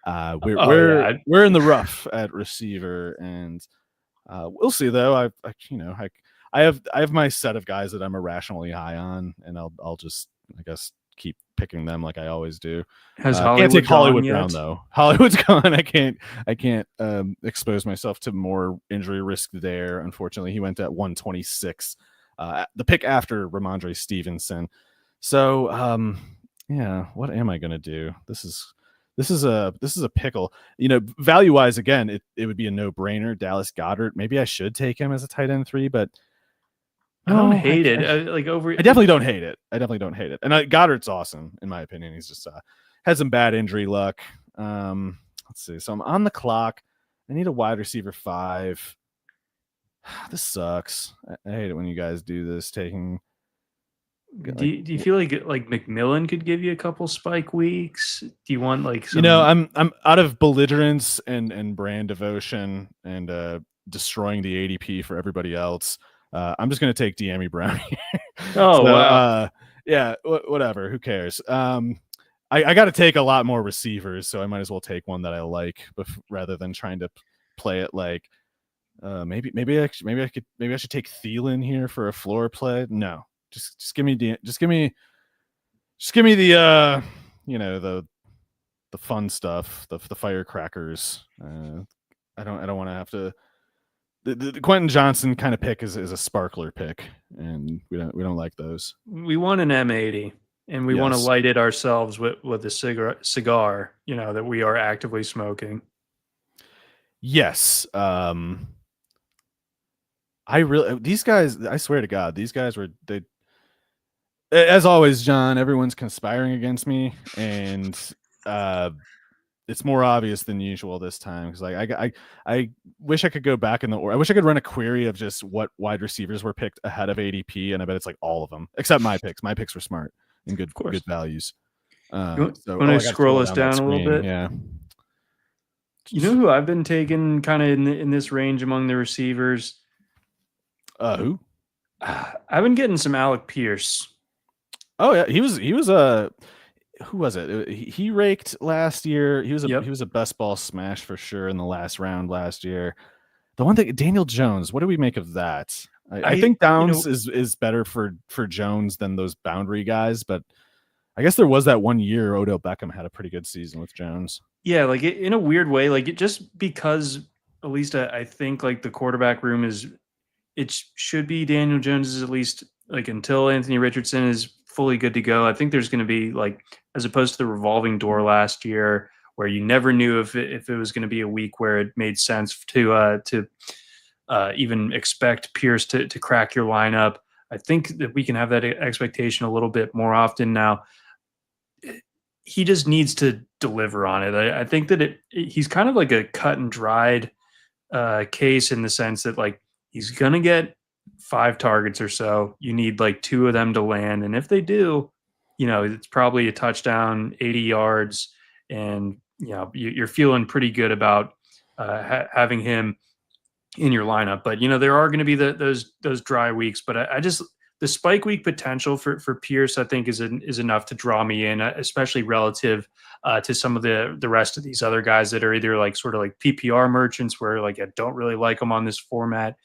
we're in the rough at receiver, and we'll see though. I have my set of guys that I'm irrationally high on, and I'll just I guess keep picking them like I always do. Can't take Hollywood Brown though. Hollywood's gone. I can't expose myself to more injury risk there. Unfortunately, he went at 126, the pick after Ramondre Stevenson. So yeah, what am I gonna do? This is a pickle. Value wise, again, it would be a no brainer. Dallas Goedert. Maybe I should take him as a tight end 3, but I don't hate it. I definitely don't hate it. And Goddard's awesome in my opinion. He's just had some bad injury luck. Let's see. So I'm on the clock. I need a wide receiver 5. This sucks. I hate it when you guys do this. Taking. Do you feel like McMillan could give you a couple spike weeks? Do you want like some... I'm out of belligerence and brand devotion and destroying the ADP for everybody else. I'm just gonna take De'Ami Brown here. Oh, wow. Yeah, whatever. Who cares? I got to take a lot more receivers, so I might as well take one that I like, rather than trying to play it like maybe I should take Thielen here for a floor play. No, just give me the the fun stuff, the firecrackers. I don't want to have to. The Quentin Johnson kind of pick is a sparkler pick, and we don't like those. We want an M80, and we want to light it ourselves with a cigar, that we are actively smoking. Yes. These guys, I swear to God, these guys they as always, John, everyone's conspiring against me, and it's more obvious than usual this time, because I wish I could go back in the order. I wish I could run a query of just what wide receivers were picked ahead of ADP, and I bet it's like all of them except my picks. My picks were smart and good values. Want to scroll us down a little bit? Yeah. You know who I've been taking kind of in this range among the receivers? Who? I've been getting some Alec Pierce. Oh yeah, he was who was it? He raked last year. He was a best ball smash for sure in the last round last year. The one thing, Daniel Jones, what do we make of that? I think Downs is better for Jones than those boundary guys, but I guess there was that one year Odell Beckham had a pretty good season with Jones. Yeah, like in a weird way, like it just because at least I think like the quarterback room it should be Daniel Jones at least like until Anthony Richardson is fully good to go. I think there's going to be like, as opposed to the revolving door last year where you never knew if it was going to be a week where it made sense to even expect Pierce to crack your lineup. I think that we can have that expectation a little bit more often now. He just needs to deliver on it. I think that he's kind of like a cut and dried case in the sense that like he's going to get 5 targets or so. You need like 2 of them to land. And if they do, it's probably a touchdown, 80 yards. And, you're feeling pretty good about having him in your lineup. But, there are going to be those dry weeks. But I just, the spike week potential for Pierce, I think is enough to draw me in, especially relative to some of the rest of these other guys that are either like sort of like PPR merchants where like I don't really like them on this format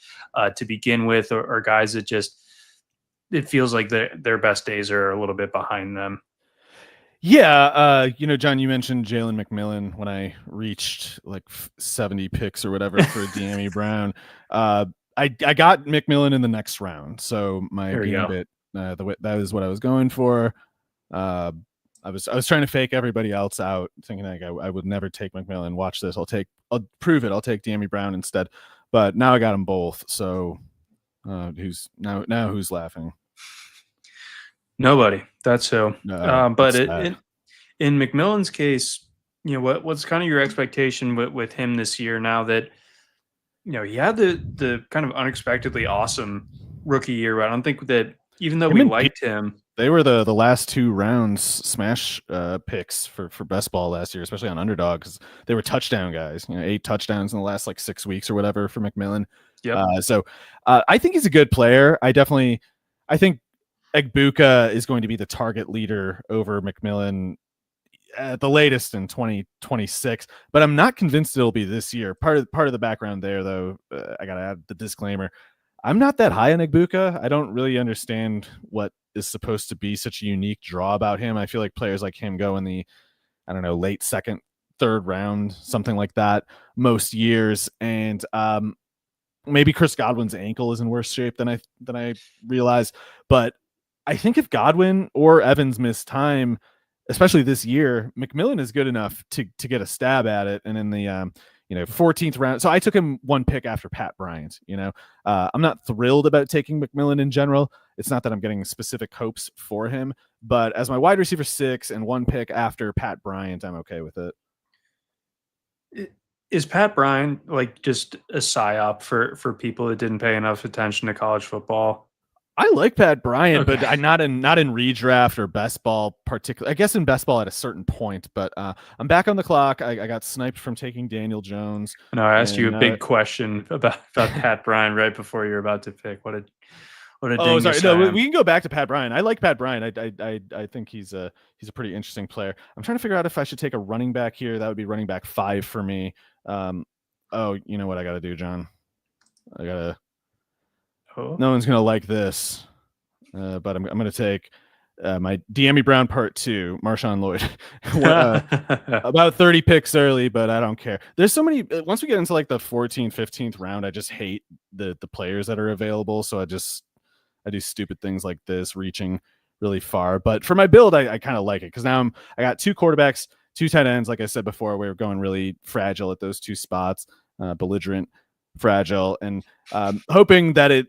to begin with, or guys that just, it feels like their best days are a little bit behind them. Yeah, John, you mentioned Jalen McMillan when I reached like 70 picks or whatever for De'Ami Brown. I got McMillan in the next round, so my gambit that is what I was going for. I was trying to fake everybody else out, thinking like I would never take McMillan. Watch this, I'll prove it. I'll take De'Ami Brown instead. But now I got them both. So who's laughing? Nobody. That's so. But in McMillan's case, what's kind of your expectation with him this year now that he had the kind of unexpectedly awesome rookie year. I don't think that even though we liked him, they were the last 2 rounds smash picks for best ball last year, especially on Underdog, because they were touchdown guys. 8 touchdowns in the last like 6 weeks or whatever for McMillan. Yeah. So I think he's a good player. I think Egbuka is going to be the target leader over McMillan at the latest in 2026, but I'm not convinced it'll be this year. Part of the background there, though, I gotta add the disclaimer: I'm not that high on Egbuka. I don't really understand what is supposed to be such a unique draw about him. I feel like players like him go in the, I don't know, late 2nd, 3rd round, something like that, most years, and maybe Chris Godwin's ankle is in worse shape than I realize, but I think if Godwin or Evans miss time, especially this year, McMillan is good enough to get a stab at it. And in the 14th round, so I took him 1 pick after Pat Bryant. I'm not thrilled about taking McMillan in general. It's not that I'm getting specific hopes for him, But as my wide receiver 6 and one pick after Pat Bryant, I'm okay with it. Is Pat Bryant like just a psyop for people that didn't pay enough attention to college football? I like Pat Bryant, Okay. but I'm not in redraft or best ball particular. I guess in best ball at a certain point, but I'm back on the clock. I got sniped from taking Daniel Jones. No, I asked you a big question about Pat Bryant right before you're about to pick. What a Oh, dingus sorry. No, I am. we can go back to Pat Bryant. I like Pat Bryant. I think he's a pretty interesting player. I'm trying to figure out if I should take a running back here. That would be running back 5 for me. Oh, you know what I got to do, John? I gotta. Oh. No one's gonna like this, but I'm gonna take my De'Ami Brown Part 2, Marshawn Lloyd. About 30 picks early, but I don't care. There's so many. Once we get into like the 14th, 15th round, I just hate the players that are available. So I do stupid things like this, reaching really far. But for my build, I kind of like it because now I got 2 quarterbacks, 2 tight ends. Like I said before, we were going really fragile at those 2 spots, belligerent, fragile, and hoping that it,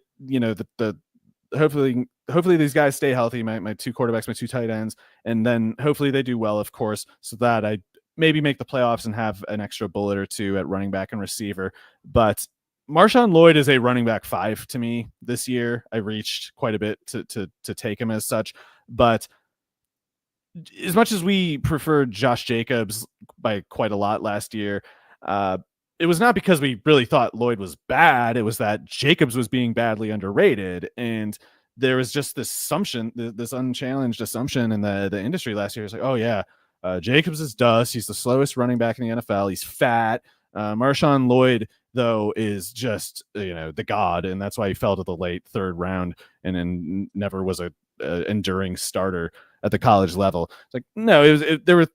hopefully these guys stay healthy. My 2 quarterbacks, my 2 tight ends, and then hopefully they do well, of course, so that I maybe make the playoffs and have an extra bullet or 2 at running back and receiver. But Marshawn Lloyd is a running back 5 to me this year. I reached quite a bit to take him as such, but as much as we preferred Josh Jacobs by quite a lot last year, it was not because we really thought Lloyd was bad. It was that Jacobs was being badly underrated, and there was just this assumption, this unchallenged assumption in the industry last year. It's like, oh yeah, Jacobs is dust. He's the slowest running back in the NFL. He's fat. Marshawn Lloyd, though, is just the god, and that's why he fell to the late 3rd round and then never was a enduring starter at the college level. It's like, no, there were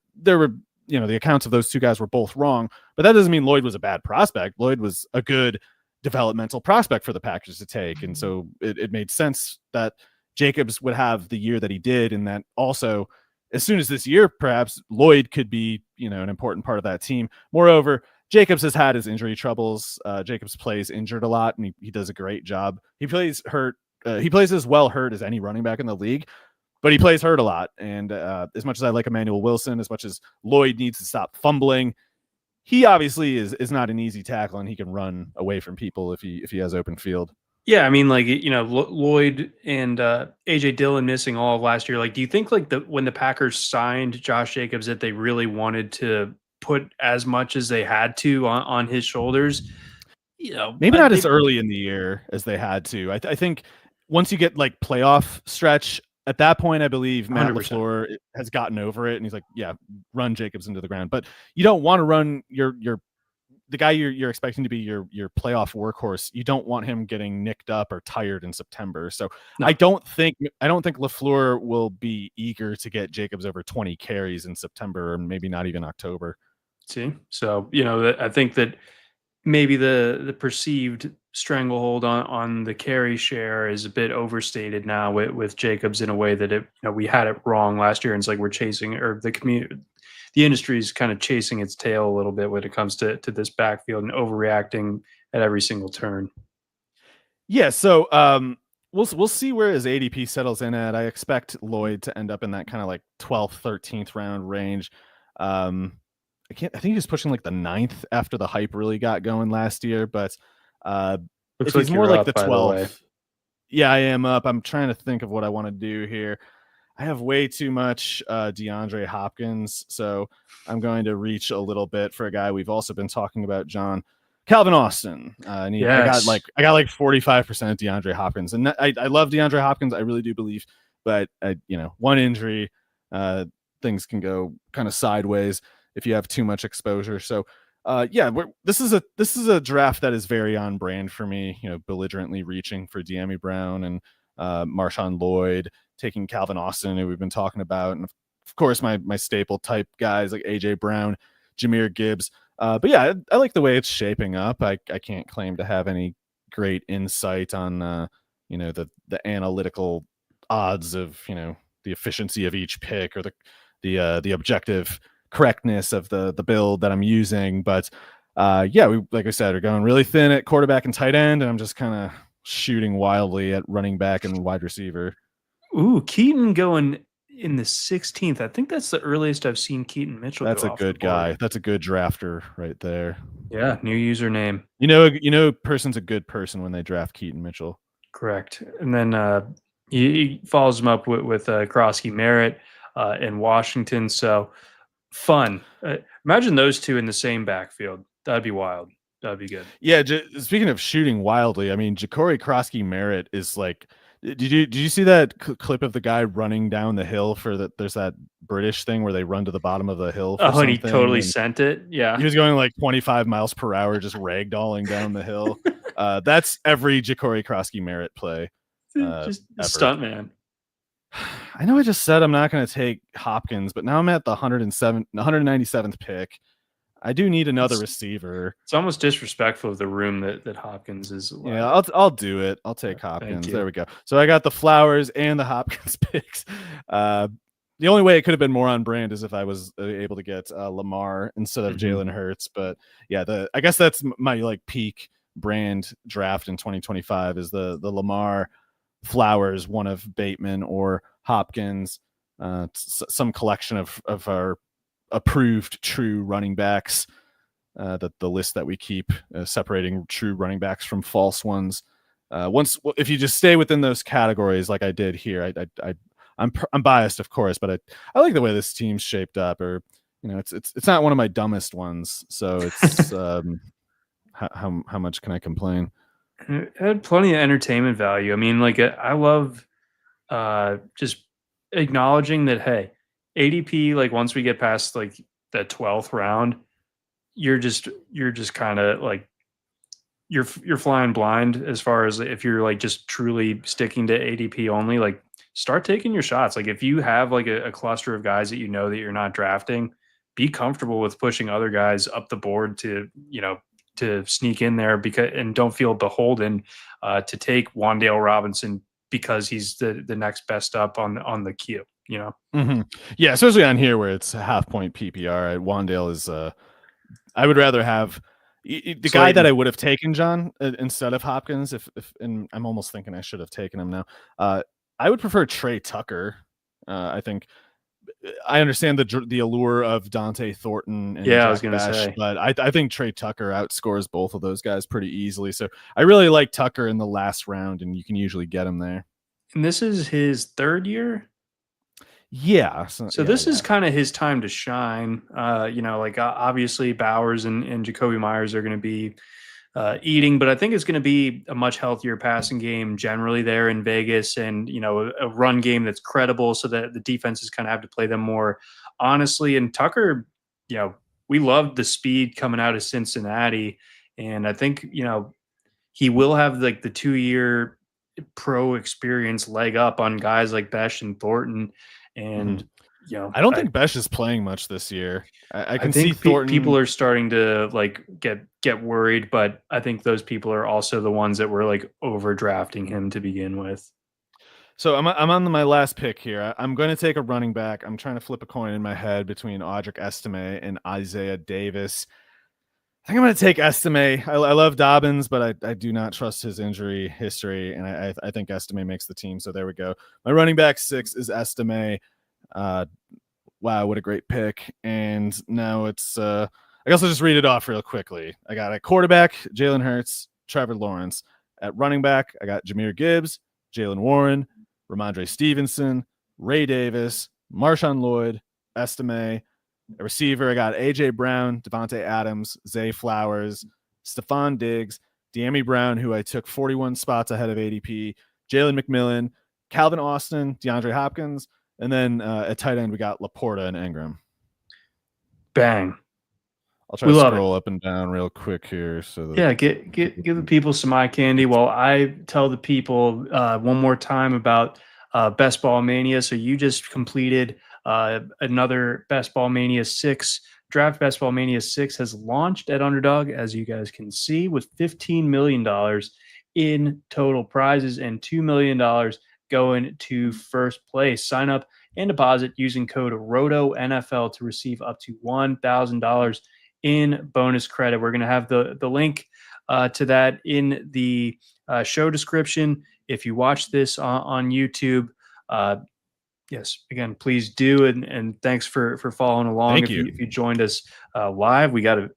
the accounts of those 2 guys were both wrong, but that doesn't mean Lloyd was a bad prospect. Lloyd was a good developmental prospect for the Packers to take, and so it made sense that Jacobs would have the year that he did, and that also, as soon as this year, perhaps Lloyd could be an important part of that team. Moreover, Jacobs has had his injury troubles. Jacobs plays injured a lot, and he does a great job. He plays hurt. He plays as well hurt as any running back in the league, but he plays hurt a lot. And as much as I like Emmanuel Wilson, as much as Lloyd needs to stop fumbling, he obviously is not an easy tackle, and he can run away from people if he has open field. Yeah, I mean, like, Lloyd and AJ Dillon missing all of last year. Like, do you think like when the Packers signed Josh Jacobs that they really wanted to put as much as they had to on his shoulders? Maybe not as early in the year as they had to. I think once you get like playoff stretch, at that point, I believe Matt 100%. LaFleur has gotten over it, and he's like, yeah, run Jacobs into the ground. But you don't want to run the guy you're expecting to be your playoff workhorse. You don't want him getting nicked up or tired in September. So no. I don't think LaFleur will be eager to get Jacobs over 20 carries in September, or maybe not even October. See, so I think that maybe the perceived stranglehold on the carry share is a bit overstated now with Jacobs in a way that we had it wrong last year, and it's like we're chasing, or the industry is kind of chasing its tail a little bit when it comes to this backfield and overreacting at every single turn. Yeah, so we'll see where his ADP settles in at. I expect Lloyd to end up in that kind of like 12th, 13th round range. I think he was pushing like the 9th after the hype really got going last year, but if he's more like the 12th. Yeah, I am up. I'm trying to think of what I want to do here. I have way too much DeAndre Hopkins, so I'm going to reach a little bit for a guy we've also been talking about, John, Calvin Austin. I got like 45% of DeAndre Hopkins, and I love DeAndre Hopkins. I really do believe, but one injury, things can go kind of sideways if you have too much exposure. So this is a draft that is very on brand for me, belligerently reaching for De'Ami Brown and Marshawn Lloyd, taking Calvin Austin, who we've been talking about, and of course my staple type guys like AJ Brown, Jahmyr Gibbs. But yeah, I like the way it's shaping up. I can't claim to have any great insight on the analytical odds of the efficiency of each pick or the objective correctness of the build that I'm using. But we, like I said, are going really thin at quarterback and tight end, and I'm just kind of shooting wildly at running back and wide receiver. Ooh, Keaton going in the 16th. I think that's the earliest I've seen Keaton Mitchell That's go a off the good board. guy. That's a good drafter right there. Yeah, new username. A person's a good person when they draft Keaton Mitchell. Correct. And then he follows him up with Krosky Merritt in Washington. So fun. Imagine those two in the same backfield. That'd be wild. That'd be good. Yeah, speaking of shooting wildly, I mean, Ja'Cory Krosky Merritt is like. Did you see that clip of the guy running down the hill for that? There's that British thing where they run to the bottom of the hill for Oh, and he something. totally And sent it. Yeah. he was going like 25 miles per hour, just ragdolling down the hill. That's every Ja'Cory Krosky Merritt play. Just Ever. stunt man. I know I just said I'm not going to take Hopkins, but now I'm at the 197th pick. I do need another receiver. It's almost disrespectful of the room that Hopkins is. Yeah, I'll do it. I'll take Hopkins. you. There we go. So I got the Flowers and the Hopkins picks. The only way it could have been more on brand is if I was able to get Lamar instead of Jalen Hurts. But yeah, I guess that's my like peak brand draft in 2025 is the Lamar, Flowers, one of Bateman or Hopkins, some collection of our approved true running backs. The list that we keep separating true running backs from false ones. If you just stay within those categories like I did here, I'm biased, of course, but I like the way this team's shaped up. Or it's not one of my dumbest ones, so it's how much can I complain? It had plenty of entertainment value. I mean, like I love just acknowledging that, hey, ADP, like once we get past like the 12th round, you're just kind of like you're flying blind as far as if you're like just truly sticking to ADP only. Like start taking your shots. Like if you have like a cluster of guys that you know that you're not drafting, be comfortable with pushing other guys up the board to sneak in there and don't feel beholden to take Wan'Dale Robinson because he's the next best up on the queue. Yeah, especially on here where it's half point PPR. Wan'Dale is I would rather have the guy that I would have taken, John, instead of Hopkins. And I'm almost thinking I should have taken him now. I would prefer Trey Tucker. I think I understand the allure of Dante Thornton and Jack I was going to say, but I think Trey Tucker outscores both of those guys pretty easily. So I really like Tucker in the last round, and you can usually get him there. And this is his third year. Yeah. So this is kind of his time to shine. Obviously Bowers and Jacoby Myers are going to be eating, but I think it's going to be a much healthier passing game generally there in Vegas, and a run game that's credible, so that the defenses kind of have to play them more honestly. And Tucker, we loved the speed coming out of Cincinnati, and I think he will have like the 2-year pro experience leg up on guys like Besh and Thornton. And I don't think Besh is playing much this year. I can think see Thornton. People are starting to like get worried, but I think those people are also the ones that were like overdrafting him to begin with. So I'm on my last pick here. I'm going to take a running back. I'm trying to flip a coin in my head between Audric Estime and Isaiah Davis. I think I'm going to take Estime. I love Dobbins, but I do not trust his injury history, and I think Estime makes the team. So there we go. My running back 6 is Estime. Wow, what a great pick. And now it's I guess I'll just read it off real quickly. I got a quarterback, Jalen Hurts, Trevor Lawrence. At running back, I got Jahmyr Gibbs, Jalen Warren, Ramondre Stevenson, Ray Davis, Marshawn Lloyd, Estime. A receiver, I got A.J. Brown, Devontae Adams, Zay Flowers, Stephon Diggs, De'Ami Brown, who I took 41 spots ahead of ADP, Jalen McMillan, Calvin Austin, DeAndre Hopkins, and then at tight end, we got Laporta and Ingram. Bang. I'll try to scroll up and down real quick here. So give the people some eye candy while I tell the people one more time about Best Ball Mania. So you just completed another Best Ball Mania 6 draft. Best Ball Mania 6 has launched at Underdog, as you guys can see, with $15 million in total prizes and $2 million going to first place. Sign up and deposit using code ROTONFL to receive up to $1,000 in bonus credit. We're going to have the link to that in the show description. If you watch this on YouTube, Yes, again, please do, and thanks for following along. Thank If you. you joined us live, we got a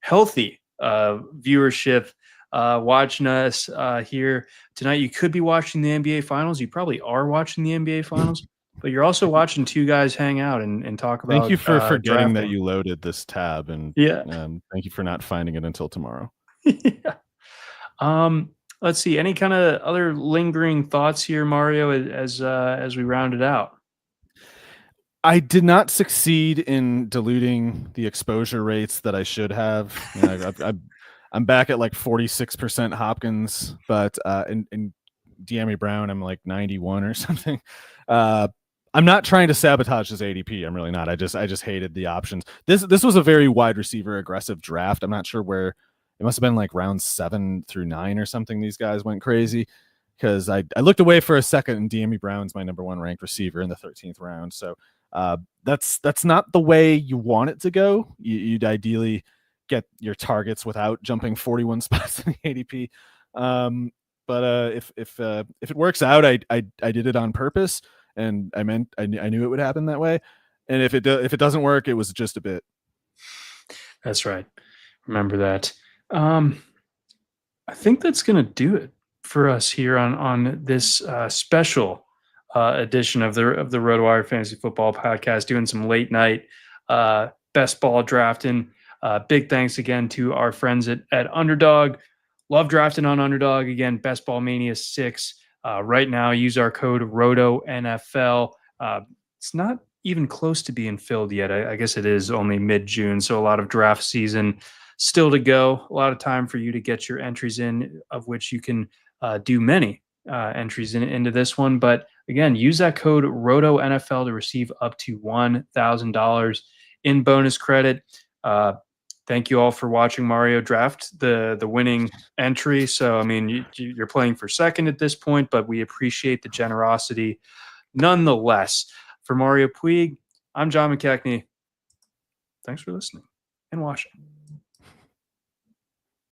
healthy viewership watching us here tonight. You could be watching the NBA Finals. You probably are watching the NBA Finals, but you're also watching two guys hang out and talk Thank about you for forgetting that drafting. you loaded this tab, and Yeah. thank you for not finding it until tomorrow. Yeah. Let's see. Any kind of other lingering thoughts here, Mario, as we round it out? I did not succeed in diluting the exposure rates that I should have. You know, I'm back at like 46% Hopkins, but in De'Ami Brown, I'm like 91 or something. I'm not trying to sabotage his ADP. I'm really not. I just hated the options. This was a very wide receiver aggressive draft. I'm not sure where it must have been like round 7 through 9 or something. These guys went crazy because I looked away for a second, and De'Ami Brown's my number 1 ranked receiver in the 13th round. So that's not the way you want it to go. You'd ideally get your targets without jumping 41 spots in the ADP. But if it works out, I did it on purpose, and I knew it would happen that way. And if it doesn't work, it was just a bit. That's right. Remember that. I think that's going to do it for us here on this special edition of the RotoWire Fantasy Football Podcast, doing some late night best ball drafting. Big thanks again to our friends at Underdog. Love drafting on Underdog. Again, Best Ball Mania 6. Right now, use our code ROTONFL. It's not even close to being filled yet. I guess it is only mid-June, so a lot of draft season still to go. A lot of time for you to get your entries in, of which you can do many entries into this one. But again, use that code ROTONFL to receive up to $1,000 in bonus credit. Thank you all for watching Mario draft the winning entry. So, I mean, you're playing for second at this point, but we appreciate the generosity nonetheless. For Mario Puig, I'm John McKechnie. Thanks for listening and watching.